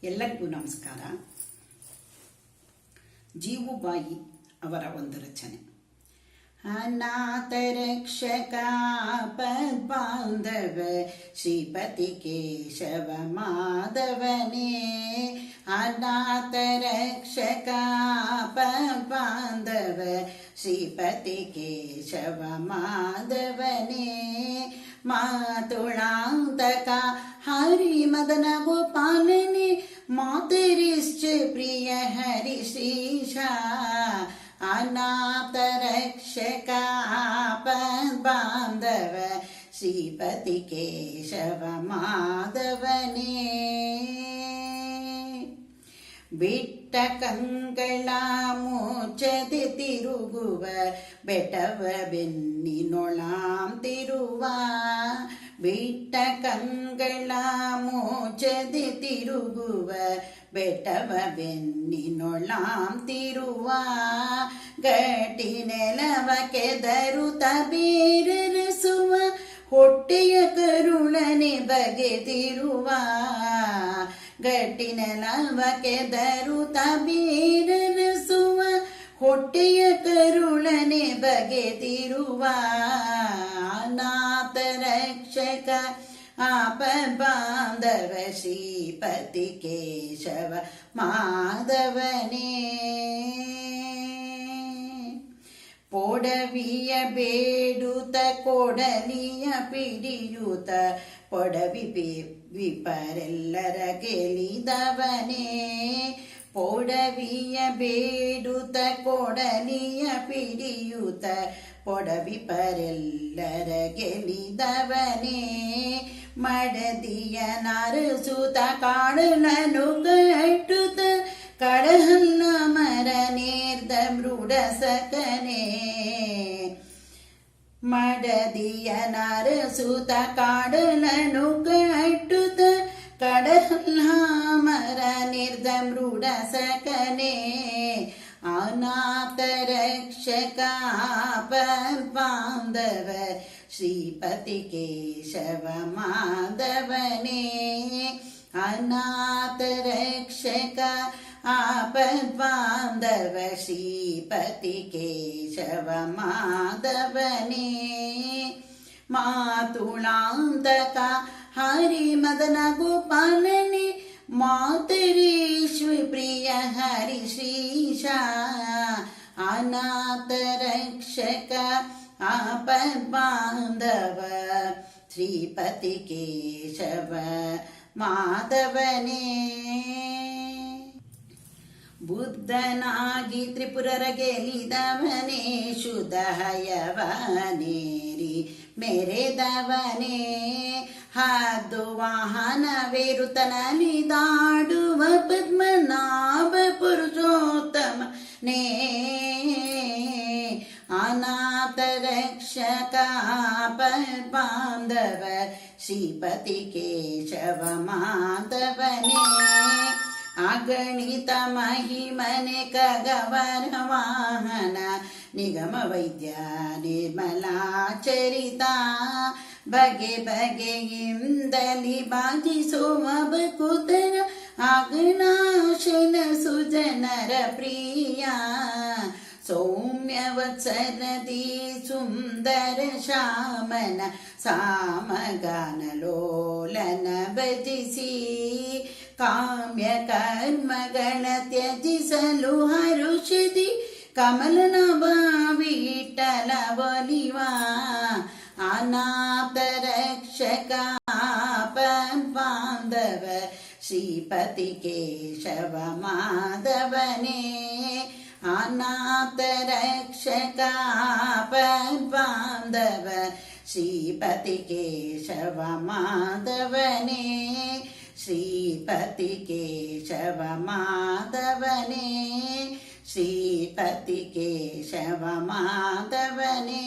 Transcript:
ಎಲ್ಲರಿಗೂ ನಮಸ್ಕಾರ. ಜೀವುಬಾಯಿ ಅವರ ಒಂದು ರಚನೆ. ಅನಾಥ ರಕ್ಷಕ ಪದ್ಬಾಂಧವ ಶ್ರೀಪತಿ ಕೇಶವ ಮಾಧವನೇ. ಅನಾಥ ರಕ್ಷಕ ಪದ್ಬಾಂಧವ ಶ್ರೀಪತಿ ಕೇಶವ ಮಾಧವನೇ. ಮಾತುಳಾಂತಕ ಹರಿ ಮದನ ಗೋಪಾಲನೆ ಮಾತರಿಶ್ಚ ಪ್ರಿಯ ಹರಿ ಶ್ರೀಶ. ಅನಾಥ ರಕ್ಷಕ ಪದ್ಬಾಂಧವ ಶ್ರೀಪತಿ ಕೇಶವ ಮಾಧವನೇ. ಬಿಟ್ಟ ಕಂಗಳ ಮುಚ್ಚದೆ ತಿರುಗುವ ಬೆಟವ ಬೆನ್ನಿನೊಳಾಂ ತಿರುವ. ಬಿಟ್ಟ ಕಂಗಳ ಮುಚ್ಚದೆ ತಿರುಗುವ ಬೆಟವ ಬೆನ್ನಿನೊಳಾಂ ತಿರುವ. ಗಟ್ಟಿ ನೆಲವ ಕೆದರುತ ಬೇರರಿಸುವ ಹೊಟ್ಟೆಯ ಕರುಳನೆ ಬಗೆದಿರುವ. ಗಟ್ಟಿ ನೆಲವ ಕೆದರುತ ಬೇರರಿಸುವ ಹೊಟ್ಟೆಯ ಕರುಳನೆ ಬಗೆದಿರುವ. ಅನಾಥ ರಕ್ಷಕ ಪದ್ಬಾಂಧವ ಶ್ರೀಪತಿ ಕೇಶವ ಮಾಧವನೇ. ಪೊಡವಿಯ ಬೇಡುತ್ತ ಕೊಡಲಿಯ ಪಿಡಿಯುತ್ತ ಪೊಡವಿ ವಿಪರೆಲ್ಲರ ಗೆಲಿದವನೇ. ಪೊಡವಿಯ ಬೇಡುತ್ತ ಕೊಡಲಿಯ ಪಿಡಿಯುತ್ತ ಪೊಡವಿ ಪರೆಲ್ಲರ ಗೆಲಿದವನೇ. ಮಡದಿಯ ನರಸುತ ಕಾಡಲನು ಕಟ್ಟುತ್ತ ಕಡಹಲ್ಲ ಮರ ನೇರ್ದ ಮೃಡಸಕನೇ. ಮಡದಿಯ ನರಸುತ ಕಾಡಲನು ಕಟ್ಟುತ್ತ ಕಡಹಲ್ಲ ಮರ ನಿರ್ದ ಮೃಡಸಕನೇ. ಅನಾಥ ರಕ್ಷಕ ಪದ್ಬಾಂಧವ ಶ್ರೀಪತಿ ಕೇಶವ ಮಾಧವನೇ. ಅನಾಥ ರಕ್ಷಕ ಪದ್ಬಾಂಧವ ಶ್ರೀಪತಿ ಕೇಶವ ಮಾಧವನೇ. ಮಾತುಳಾಂತಕ ಹರಿ ಮದನ ಗೋಪಾಲನೆ ಮಾತರೀಶ್ವ ಪ್ರಿಯ ಹರಿ ಶ್ರೀಶ. ಅನಾಥ ರಕ್ಷಕ ಪದ್ಬಾಂಧವ ಶ್ರೀಪತಿ ಕೇಶವ ಮಾಧವನೇ. ಬುದ್ಧನಾಗಿ ತ್ರಿಪುರರ ಗೆಲಿದವನೇ. ಶುದ್ಧ ಹಯವನೇರಿ ಮೆರೆದವನೇ. ಹದ್ದು ವಾಹನವೇರುತನಲಿದಾಡುವ ಪದ್ಮನಾಭ ಪುರುಷೋತ್ತಮನೇ. ಅನಾಥ ರಕ್ಷಕ ಪದ್ಬಾಂಧವ ಶ್ರೀಪತಿ ಕೇಶವ ಮಾಧವನೇ. ಅಗಣಿತ ಮಹಿಮನೆ ಖಗವರ ವಾಹನ ನಿಗಮ ವೈದ್ಯ ನಿರ್ಮಲಾಚರಿತ. ಬಗೆ ಬಗೆಯಿಂದಲಿ ಬಾಜಿಸುವ ಬಕುತರ ಅಗನಾಶನ ಸುಜನರ ಪ್ರಿಯ. ಸೌಮ್ಯವತ್ಸರದಿ ಸುಂದರ ಶ್ಯಾಮನ ಸಾಮಗಾನಲೋಲನ ಭಜಿಸಿ. ಕಾಮ್ಯ ಕರ್ಮಗಳ ತ್ಯಜಿಸಲು ಹರುಷದಿ ಕಮಲನಭ ವಿಠಲ ಒಲಿವ. ಅನಾಥ ರಕ್ಷಕ ಪದ್ಬಾಂಧವ ಶ್ರೀಪತಿ ಕೇಶವ ಮಾಧವನೇ. ಅನಾಥ ರಕ್ಷಕ ಪದ್ಬಾಂಧವ ಶ್ರೀಪತಿ ಕೇಶವ ಮಾಧವನೇ. ಶ್ರೀಪತಿ ಕೇಶವ ಮಾಧವನೇ. ಶ್ರೀಪತಿ ಕೇಶವ ಮಾಧವನೇ.